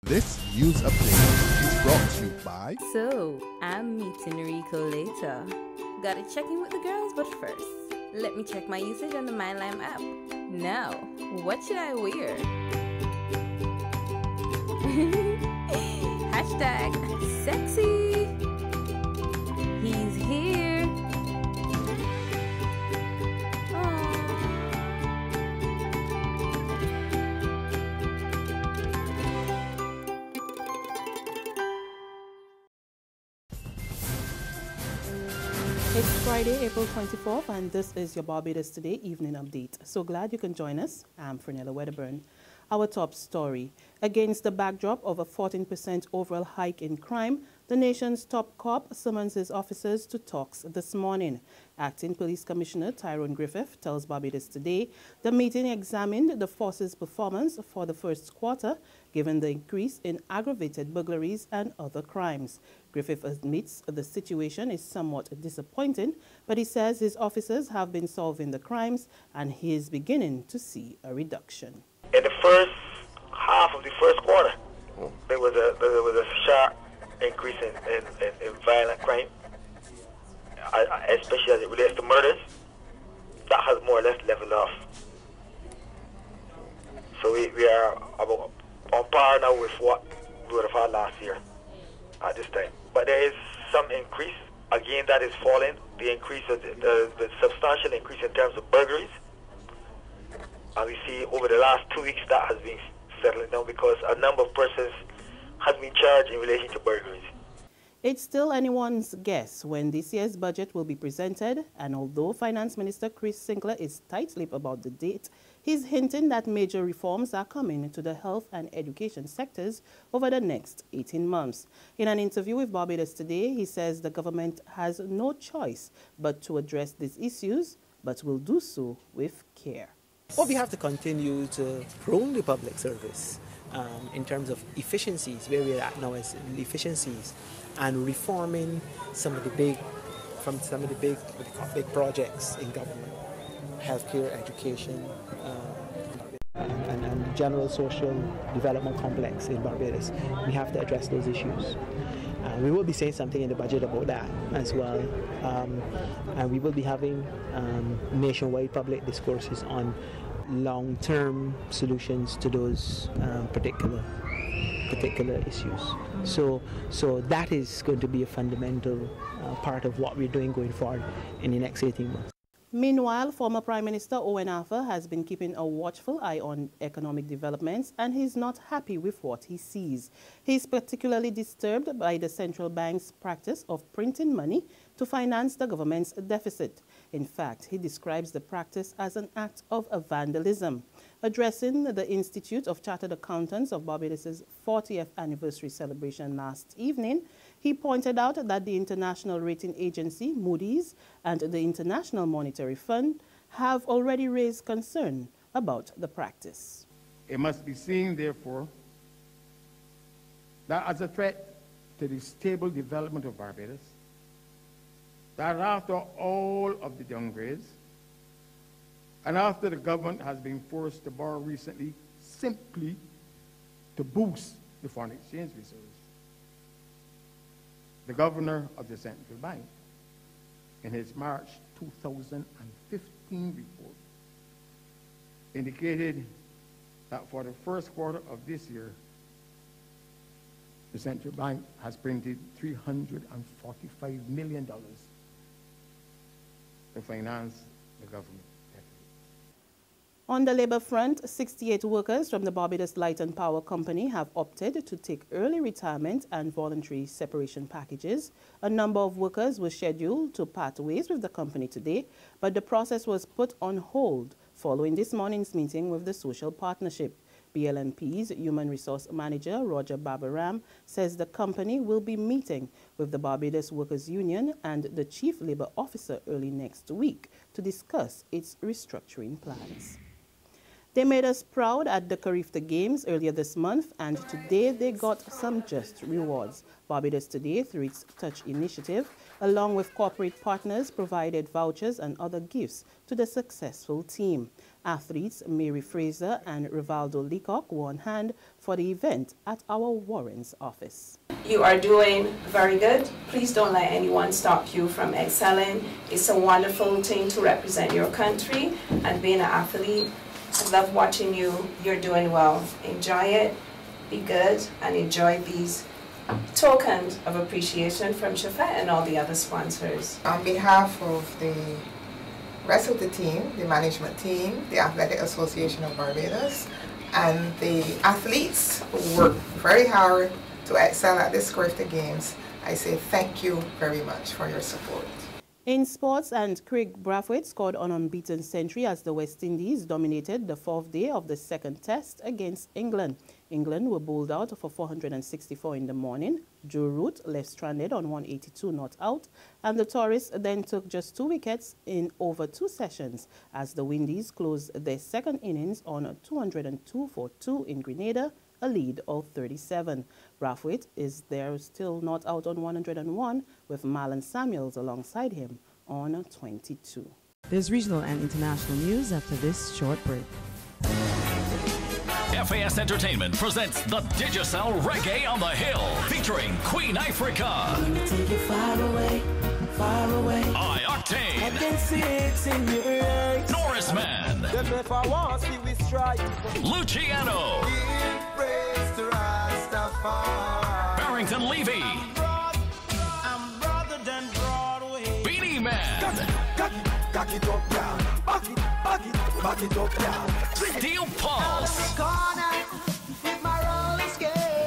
This news update is brought to you by... So, I'm meeting Rico later. Gotta check in with the girls, but first, let me check my usage on the MyLime app. Now, what should I wear? Hashtag sexy. He's here. It's Friday, April 24th, and this is your Barbados Today evening update. So glad you can join us. I'm Fernella Wedderburn. Our top story. Against the backdrop of a 14% overall hike in crime, the nation's top cop summons his officers to talks this morning. Acting Police Commissioner Tyrone Griffith tells Barbados Today the meeting examined the force's performance for the first quarter, given the increase in aggravated burglaries and other crimes. Griffith admits the situation is somewhat disappointing, but he says his officers have been solving the crimes and he is beginning to see a reduction. In the first half of the first quarter, there was a sharp increase in violent crime, especially as it relates to murders. That has more or less leveled off. So we are about on par now with what we would have had last year at this time. But there is some increase. Again, that is falling. The increase, the substantial increase in terms of burglaries. And we see over the last 2 weeks that has been settling down because a number of persons have been charged in relation to burglaries. It's still anyone's guess when this year's budget will be presented, and although Finance Minister Chris Sinclair is tight-lipped about the date, he's hinting that major reforms are coming to the health and education sectors over the next 18 months. In an interview with Barbados Today, he says the government has no choice but to address these issues, but will do so with care. Well, we have to continue to prune the public service in terms of efficiencies, where we're at now is efficiencies, and reforming some of the big projects in government, healthcare, education, and general social development complex in Barbados. We have to address those issues. We will be saying something in the budget about that as well, and we will be having nationwide public discourses on long-term solutions to those particular issues. So that is going to be a fundamental part of what we're doing going forward in the next 18 months. Meanwhile, former Prime Minister Owen Arthur has been keeping a watchful eye on economic developments, and he's not happy with what he sees. He's particularly disturbed by the central bank's practice of printing money to finance the government's deficit. In fact, he describes the practice as an act of vandalism. Addressing the Institute of Chartered Accountants of Barbados' 40th anniversary celebration last evening, he pointed out that the international rating agency, Moody's, and the International Monetary Fund have already raised concern about the practice. It must be seen, therefore, that as a threat to the stable development of Barbados, that after all of the downgrades, and after the government has been forced to borrow recently simply to boost the foreign exchange reserves, the governor of the central bank, in his March 2015 report, indicated that for the first quarter of this year, the central bank has printed $345 million to finance the government. On the labor front, 68 workers from the Barbados Light and Power Company have opted to take early retirement and voluntary separation packages. A number of workers were scheduled to part ways with the company today, but the process was put on hold following this morning's meeting with the social partnership. B&LP's Human Resource Manager, Roger Barbaram, says the company will be meeting with the Barbados Workers Union and the Chief Labour Officer early next week to discuss its restructuring plans. They made us proud at the CARIFTA Games earlier this month, and today they got some just rewards. Barbados Today, through its Touch initiative, along with corporate partners, provided vouchers and other gifts to the successful team. Athletes Mary Fraser and Rivaldo Leacock were on hand for the event at our Warren's office. You are doing very good. Please don't let anyone stop you from excelling. It's a wonderful thing to represent your country and being an athlete. I love watching you. You're doing well. Enjoy it, be good, and enjoy these tokens of appreciation from Chafet and all the other sponsors. On behalf of the rest of the team, the management team, the Athletic Association of Barbados, and the athletes who work very hard to excel at the CARIFTA Games, I say thank you very much for your support. In sports, and Craig Brathwaite scored an unbeaten century as the West Indies dominated the fourth day of the second test against England. England were bowled out for 464 in the morning. Joe Root left stranded on 182 not out, and the Tourists then took just 2 wickets in over 2 sessions as the Windies closed their second innings on 202 for 2 in Grenada, a lead of 37. Brathwaite is there still not out on 101 with Marlon Samuels alongside him on 22. There's regional and international news after this short break. FAS Entertainment presents the Digicel Reggae on the Hill, featuring Queen Africa, Take you far away, far away. High Octane, I can see it in your eyes. Norris Man, Luciano, Barrington Levy, Beanie Man, Steel Pulse,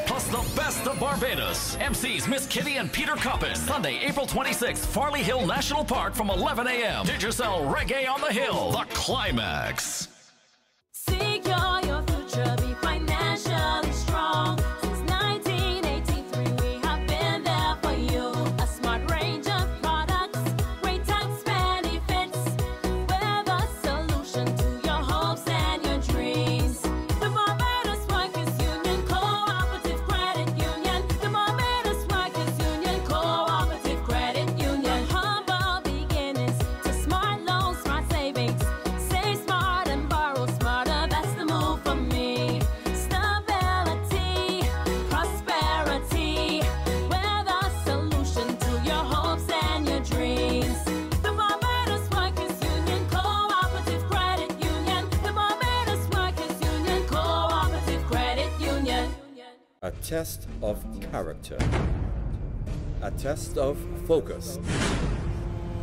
plus the best of Barbados. MCs Miss Kitty and Peter Coppin. Sunday, April 26th, Farley Hill National Park from 11 a.m. Digicel Reggae on the Hill, the climax. Secure your future, be financially strong. Since 1983, we have been there for you. A smart range of products, great tax benefits. We're the solution to your hopes and your dreams. The Barbados Workers Union Cooperative Credit Union. The Barbados Workers Union Cooperative Credit Union. Humble beginnings to smart loans, smart savings. Save smart and borrow smarter. That's the move for me. Stability, prosperity. We're the solution to your hopes and your dreams. The Barbados Workers Union Cooperative Credit Union. The Barbados Workers Union Cooperative Credit Union. A test of character, a test of focus,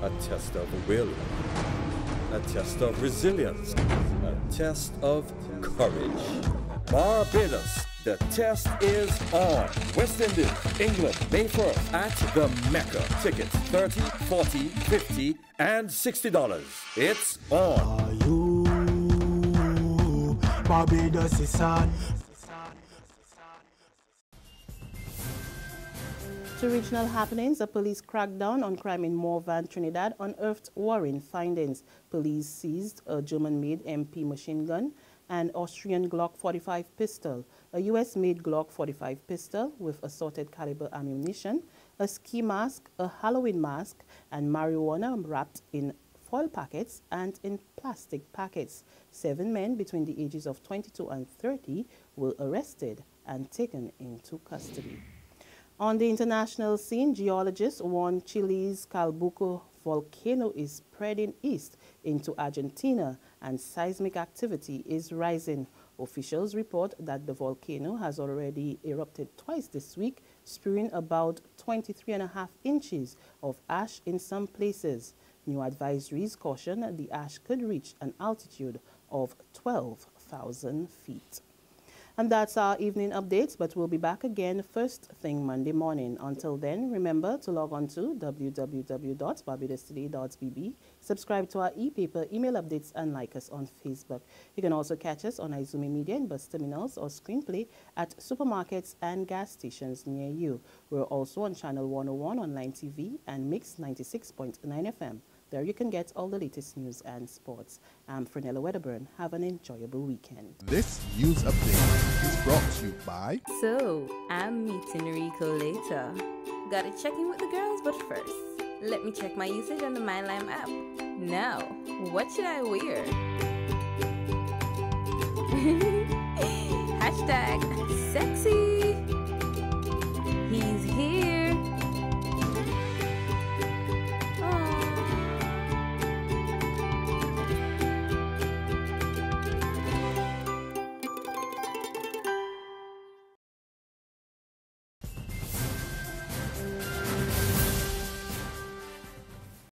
a test of will, a test of resilience, a test of courage. Barbados, the test is on. West Indies, England, May 1st at the Mecca. Tickets $30, $40, $50, and $60. It's on. Barbados is on. To regional happenings, a police crackdown on crime in Morvan, Trinidad unearthed worrying findings. Police seized a German-made MP machine gun, an Austrian Glock 45 pistol, a US-made Glock 45 pistol with assorted caliber ammunition, a ski mask, a Halloween mask, and marijuana wrapped in foil packets and in plastic packets. 7 men between the ages of 22 and 30 were arrested and taken into custody. On the international scene, geologists warn Chile's Calbuco volcano is spreading east into Argentina and seismic activity is rising. Officials report that the volcano has already erupted twice this week, spewing about 23.5 inches of ash in some places. New advisories caution the ash could reach an altitude of 12,000 feet. And that's our evening updates, but we'll be back again first thing Monday morning. Until then, remember to log on to www.barbadostoday.bb, subscribe to our e-paper, email updates, and like us on Facebook. You can also catch us on Izumi Media in bus terminals or screenplay at supermarkets and gas stations near you. We're also on Channel 101 online TV and Mix 96.9 FM. There you can get all the latest news and sports. I'm Frenella Wedderburn. Have an enjoyable weekend. This news update is brought to you by... So, I'm meeting Rico later. Gotta check in with the girls, but first, let me check my usage on the MyLime app. Now, what should I wear? #sexy.